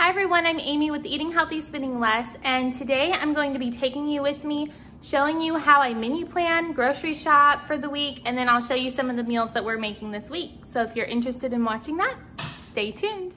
Hi everyone, I'm Amy with Eating Healthy, Spending Less, and today I'm going to be taking you with me, showing you how I menu plan, grocery shop for the week, and then I'll show you some of the meals that we're making this week. So if you're interested in watching that, stay tuned.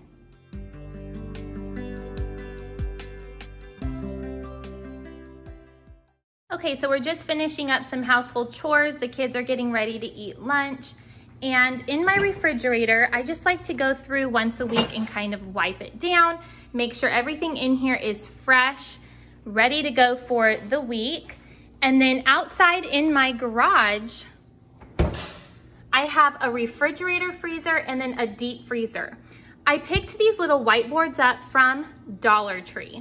Okay, so we're just finishing up some household chores. The kids are getting ready to eat lunch. And in my refrigerator, I just like to go through once a week and kind of wipe it down, make sure everything in here is fresh, ready to go for the week. And then outside in my garage, I have a refrigerator freezer and then a deep freezer. I picked these little whiteboards up from Dollar Tree,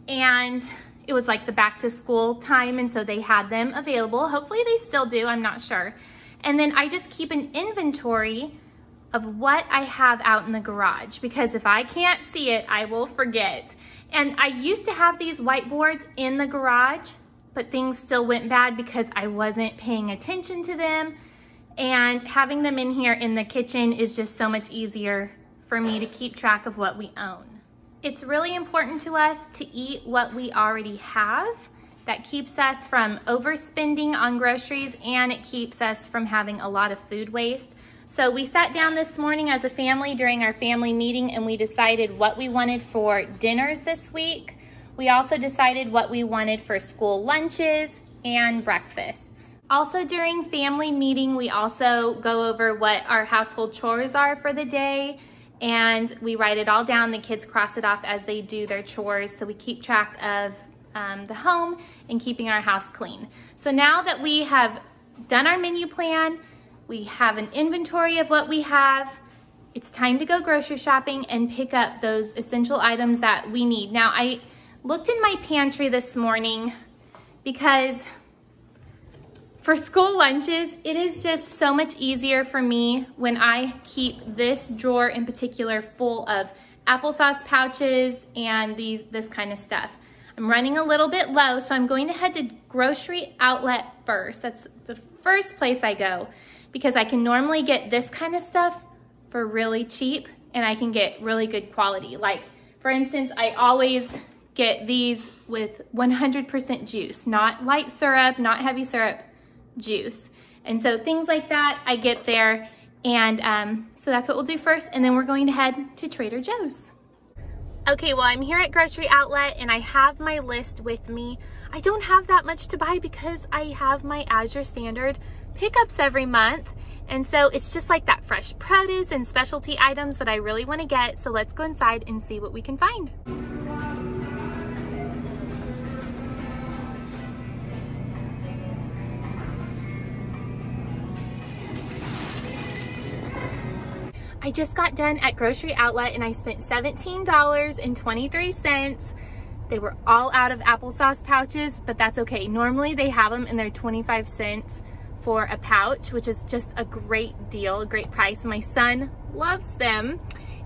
and it was like the back to school time, and so they had them available. Hopefully they still do, I'm not sure. And then I just keep an inventory of what I have out in the garage, because if I can't see it, I will forget. And I used to have these whiteboards in the garage, but things still went bad because I wasn't paying attention to them. And having them in here in the kitchen is just so much easier for me to keep track of what we own. It's really important to us to eat what we already have. That keeps us from overspending on groceries, and it keeps us from having a lot of food waste. So we sat down this morning as a family during our family meeting, and we decided what we wanted for dinners this week. We also decided what we wanted for school lunches and breakfasts. Also during family meeting, we also go over what our household chores are for the day, and we write it all down. The kids cross it off as they do their chores, so we keep track of the home and keeping our house clean. So now that we have done our menu plan, we have an inventory of what we have, it's time to go grocery shopping and pick up those essential items that we need. Now, I looked in my pantry this morning because for school lunches, it is just so much easier for me when I keep this drawer in particular full of applesauce pouches and this kind of stuff. I'm running a little bit low, so I'm going to head to Grocery Outlet first. That's the first place I go, because I can normally get this kind of stuff for really cheap, and I can get really good quality. Like, for instance, I always get these with 100% juice, not light syrup, not heavy syrup, juice. And so things like that I get there, and so that's what we'll do first, and then we're going to head to Trader Joe's. Okay, well, I'm here at Grocery Outlet and I have my list with me. I don't have that much to buy because I have my Azure Standard pickups every month. And so it's just like that fresh produce and specialty items that I really want to get. So let's go inside and see what we can find. I just got done at Grocery Outlet and I spent $17.23. They were all out of applesauce pouches, but that's okay. Normally they have them and they're 25 cents for a pouch, which is just a great deal, a great price. My son loves them.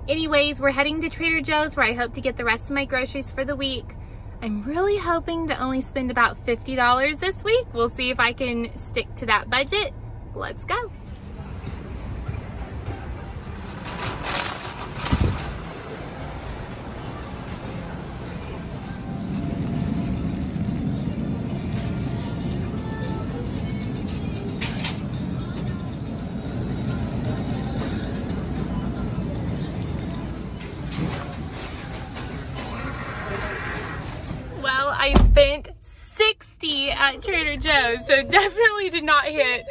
Anyways, we're heading to Trader Joe's where I hope to get the rest of my groceries for the week. I'm really hoping to only spend about $50 this week. We'll see if I can stick to that budget. Let's go. Well, I spent $60 at Trader Joe's, so definitely did not hit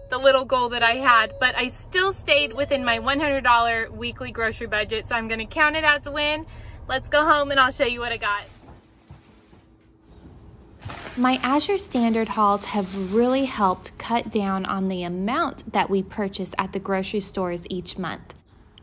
the little goal that I had, but I still stayed within my $100 weekly grocery budget, so I'm gonna count it as a win. Let's go home and I'll show you what I got. My Azure Standard hauls have really helped cut down on the amount that we purchase at the grocery stores each month.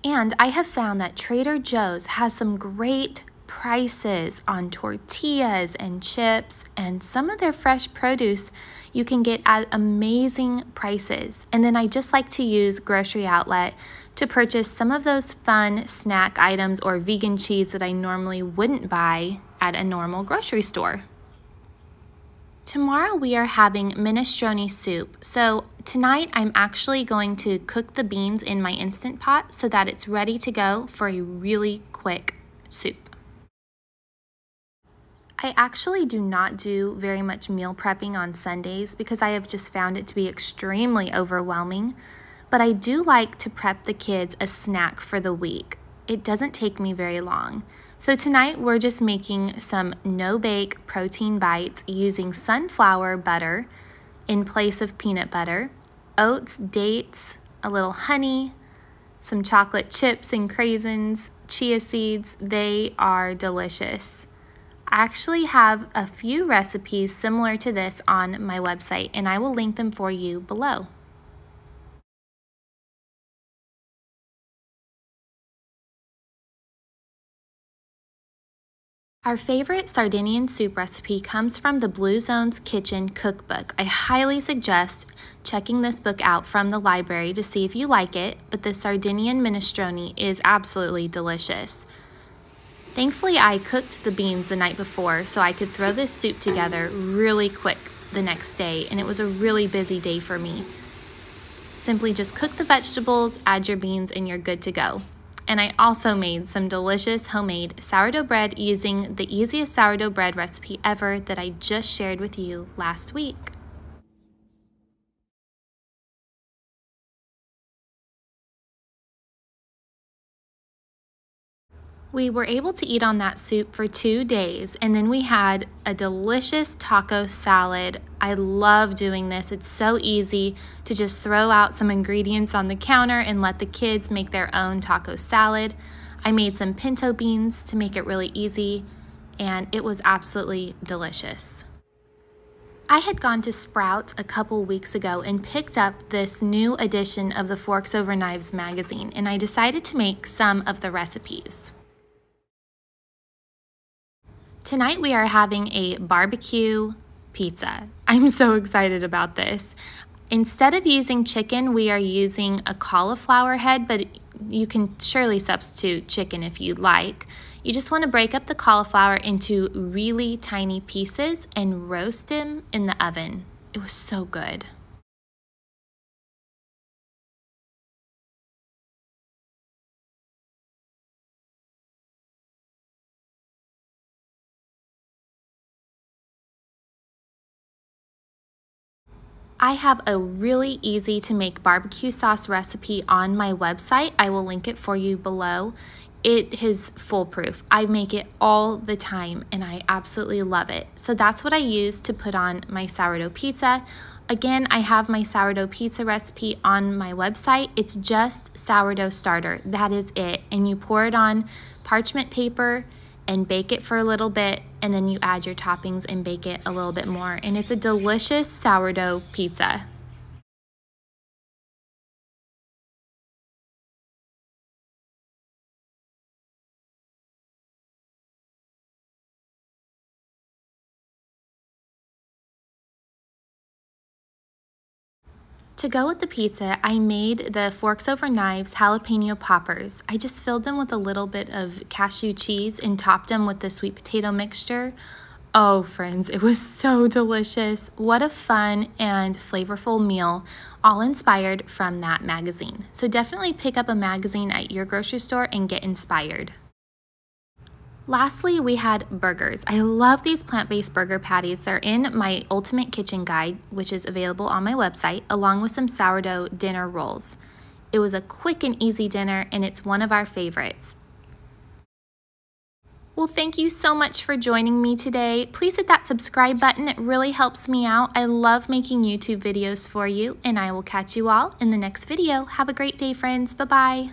And I have found that Trader Joe's has some great prices on tortillas and chips, and some of their fresh produce you can get at amazing prices. And then I just like to use Grocery Outlet to purchase some of those fun snack items or vegan cheese that I normally wouldn't buy at a normal grocery store. Tomorrow we are having minestrone soup. So tonight I'm actually going to cook the beans in my Instant Pot so that it's ready to go for a really quick soup. I actually do not do very much meal prepping on Sundays because I have just found it to be extremely overwhelming, but I do like to prep the kids a snack for the week. It doesn't take me very long. So tonight we're just making some no-bake protein bites using sunflower butter in place of peanut butter, oats, dates, a little honey, some chocolate chips and craisins, chia seeds. They are delicious. I actually have a few recipes similar to this on my website, and I will link them for you below. Our favorite Sardinian soup recipe comes from the Blue Zone's Kitchen Cookbook. I highly suggest checking this book out from the library to see if you like it, but the Sardinian minestrone is absolutely delicious. Thankfully, I cooked the beans the night before so I could throw this soup together really quick the next day, and it was a really busy day for me. Simply just cook the vegetables, add your beans, and you're good to go. And I also made some delicious homemade sourdough bread using the easiest sourdough bread recipe ever that I just shared with you last week. We were able to eat on that soup for 2 days, and then we had a delicious taco salad. I love doing this. It's so easy to just throw out some ingredients on the counter and let the kids make their own taco salad. I made some pinto beans to make it really easy, and it was absolutely delicious. I had gone to Sprouts a couple weeks ago and picked up this new edition of the Forks Over Knives magazine, and I decided to make some of the recipes. Tonight we are having a barbecue pizza. I'm so excited about this. Instead of using chicken, we are using a cauliflower head, but you can surely substitute chicken if you'd like. You just want to break up the cauliflower into really tiny pieces and roast them in the oven. It was so good. I have a really easy to make barbecue sauce recipe on my website. I will link it for you below. It is foolproof. I make it all the time and I absolutely love it. So that's what I use to put on my sourdough pizza. Again, I have my sourdough pizza recipe on my website. It's just sourdough starter. That is it. And you pour it on parchment paper and bake it for a little bit, and then you add your toppings and bake it a little bit more, and it's a delicious sourdough pizza. To go with the pizza, I made the Forks Over Knives jalapeno poppers. I just filled them with a little bit of cashew cheese and topped them with the sweet potato mixture. Oh, friends, it was so delicious. What a fun and flavorful meal, all inspired from that magazine. So definitely pick up a magazine at your grocery store and get inspired. Lastly, we had burgers. I love these plant-based burger patties. They're in my Ultimate Kitchen Guide, which is available on my website, along with some sourdough dinner rolls. It was a quick and easy dinner, and it's one of our favorites. Well, thank you so much for joining me today. Please hit that subscribe button. It really helps me out. I love making YouTube videos for you, and I will catch you all in the next video. Have a great day, friends. Bye-bye.